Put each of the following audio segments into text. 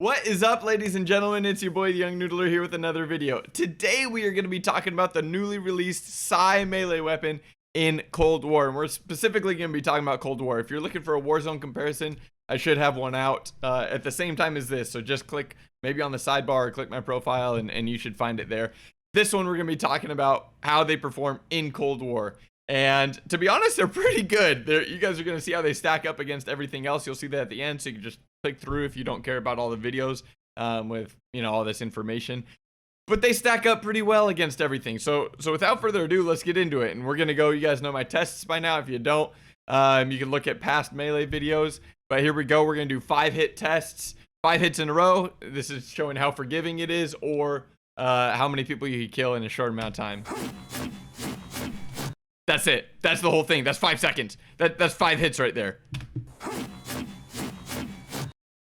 What is up, ladies and gentlemen? It's your boy, the Young Noodler, here with another video. Today, we are going to be talking about the newly released Psy melee weapon in Cold War. And we're specifically going to be talking about Cold War. If you're looking for a Warzone comparison, I should have one out at the same time as this. So just click maybe on the sidebar or click my profile and you should find it there. This one, we're going to be talking about how they perform in Cold War. And to be honest, they're pretty good. You guys are going to see how they stack up against everything else. You'll see that at the end, so you can just click through if you don't care about all the videos with, you know, all this information. But they stack up pretty well against everything. So without further ado, let's get into it. And we're going to go, you guys know my tests by now. If you don't, you can look at past melee videos. But here we go. We're going to do 5-hit tests, 5 hits in a row. This is showing how forgiving it is, or how many people you can kill in a short amount of time. That's it. That's the whole thing. That's 5 seconds. That's 5 hits right there.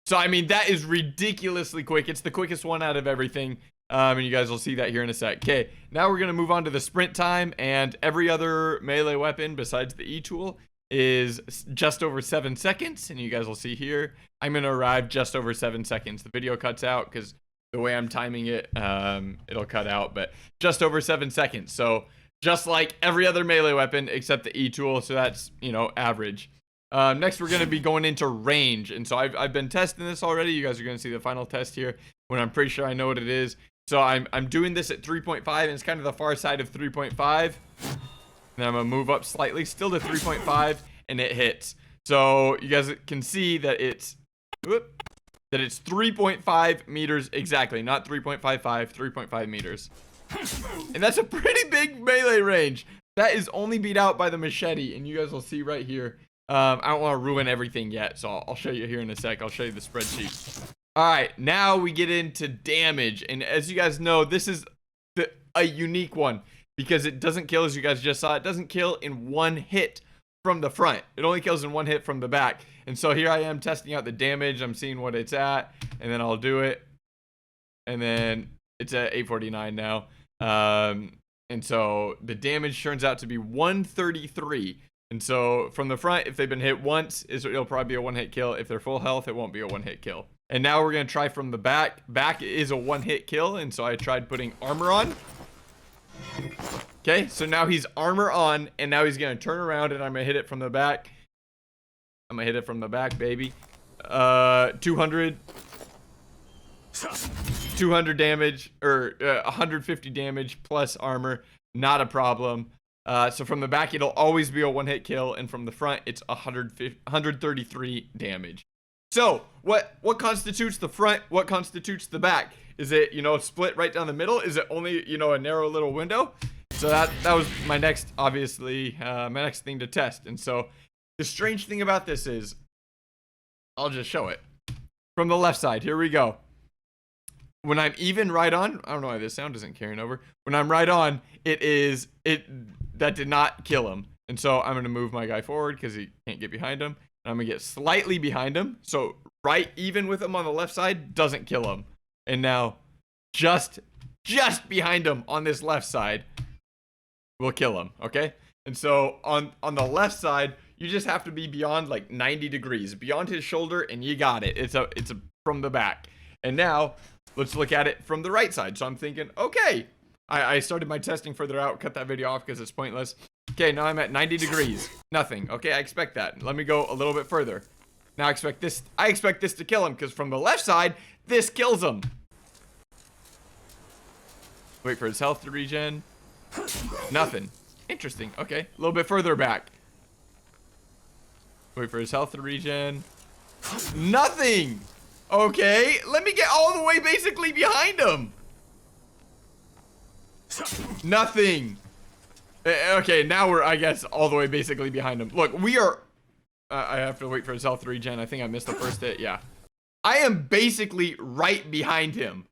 So, I mean, that is ridiculously quick. It's the quickest one out of everything. And you guys will see that here in a sec. Okay, now we're going to move on to the sprint time. And every other melee weapon besides the E-tool is just over 7 seconds. And you guys will see here, I'm going to arrive just over 7 seconds. The video cuts out because the way I'm timing it, it'll cut out. But just over 7 seconds. So, just like every other melee weapon except the E-tool. So that's, you know, average. Next, we're going to be going into range. And so I've been testing this already. You guys are going to see the final test here when I'm pretty sure I know what it is. So I'm doing this at 3.5, and it's kind of the far side of 3.5. And then I'm going to move up slightly, still to 3.5, and it hits. So you guys can see that it's 3.5 meters exactly, not 3.55, 3.5 meters. And that's a pretty big melee range. That is only beat out by the machete, and you guys will see right here. I don't want to ruin everything yet, so I'll show you here in a sec. I'll show you the spreadsheet. All right, now we get into damage, and as you guys know, this is a unique one because it doesn't kill, as you guys just saw. It doesn't kill in one hit from the front. It only kills in one hit from the back. And so here I am testing out the damage. I'm seeing what it's at, and then I'll do it, and then it's at 849 now. And so the damage turns out to be 133. And so from the front, if they've been hit once, it'll probably be a 1-hit kill. If they're full health, it won't be a 1-hit kill. And now we're going to try from the back. Back is a 1-hit kill. And so I tried putting armor on. Okay, so now he's armor on, and now he's going to turn around, and I'm going to hit it from the back. I'm going to hit it from the back, baby. 200 damage, or 150 damage plus armor, not a problem. So from the back, it'll always be a 1-hit kill, and from the front, it's 133 damage. So what constitutes the front? What constitutes the back? Is it, you know, split right down the middle? Is it only, you know, a narrow little window? So that was my next, obviously, my next thing to test. And so the strange thing about this is, I'll just show it from the left side. Here we go. When I'm even right on, I don't know why this sound isn't carrying over. When I'm right on, that did not kill him. And so I'm going to move my guy forward because he can't get behind him. And I'm going to get slightly behind him. So right even with him on the left side doesn't kill him. And now just behind him on this left side will kill him. Okay. And so on the left side, you just have to be beyond like 90 degrees beyond his shoulder, and you got it. It's a from the back. And now let's look at it from the right side. So I'm thinking, okay, I started my testing further out, cut that video off because it's pointless. Okay, now I'm at 90 degrees. Nothing. Okay, I expect that. Let me go a little bit further. Now I expect this to kill him because from the left side, this kills him. Wait for his health to regen. Nothing. Interesting. Okay, a little bit further back. Wait for his health to regen. Nothing. Okay, let me get all the way basically behind him. Nothing. Okay, now we're, I guess, all the way basically behind him. Look, we are... I have to wait for his health to regen. I think I missed the first hit. Yeah. I am basically right behind him.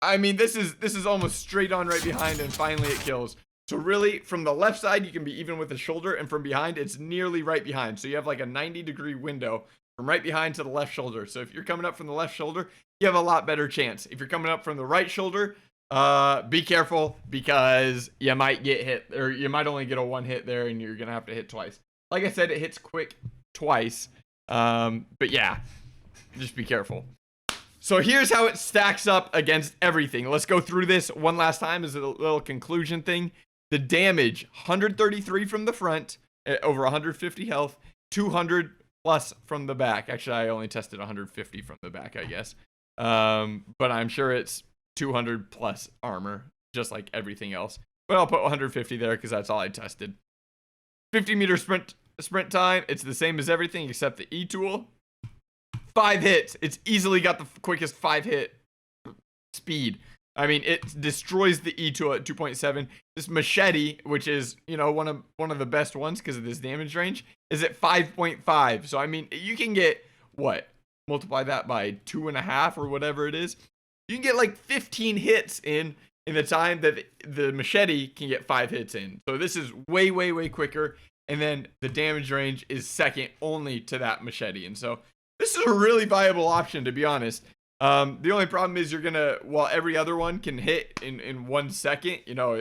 I mean, this is almost straight on right behind, and finally it kills. So really, from the left side, you can be even with the shoulder, and from behind, it's nearly right behind. So you have like a 90-degree window from right behind to the left shoulder. So if you're coming up from the left shoulder, you have a lot better chance. If you're coming up from the right shoulder, be careful because you might get hit, or you might only get a 1-hit there, and you're gonna have to hit twice. Like I said, it hits quick twice, but yeah, just be careful. So here's how it stacks up against everything. Let's go through this one last time as a little conclusion thing. The damage, 133 from the front, over 150 health, 200 plus from the back. Actually, I only tested 150 from the back, I guess. But I'm sure it's 200 plus armor, just like everything else. But I'll put 150 there because that's all I tested. 50-meter sprint time. It's the same as everything except the E-tool. 5 hits. It's easily got the quickest 5-hit speed. I mean, it destroys the E-tool at 2.7. This machete, which is, you know, one of the best ones because of this damage range, is at 5.5. So I mean, you can get what? Multiply that by 2.5 or whatever it is. You can get like 15 hits in the time that the machete can get 5 hits in. So this is way, way, way quicker. And then the damage range is second only to that machete. And so this is a really viable option, to be honest. The only problem is you're gonna, while every other one can hit in 1 second, you know,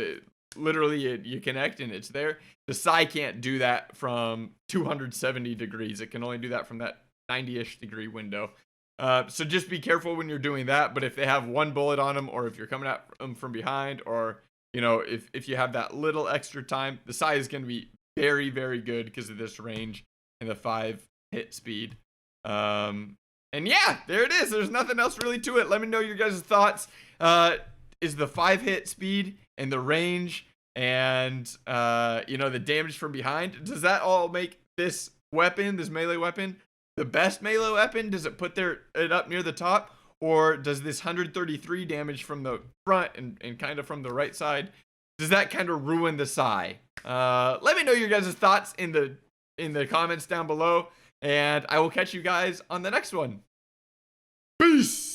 you connect and it's there. The Sai can't do that from 270 degrees. It can only do that from that 90-ish degree window. So just be careful when you're doing that. But if they have 1 bullet on them, or if you're coming at them from behind, or, you know, if you have that little extra time, the Sai is going to be very, very good because of this range and the 5 hit speed. And yeah, there it is. There's nothing else really to it. Let me know your guys' thoughts. Is the 5 hit speed and the range and, you know, the damage from behind, does that all make this weapon, this melee weapon, the best melee weapon? Does it put it up near the top? Or does this 133 damage from the front and kind of from the right side, does that kind of ruin the Sai? Let me know your guys' thoughts in the comments down below. And I will catch you guys on the next one. Peace!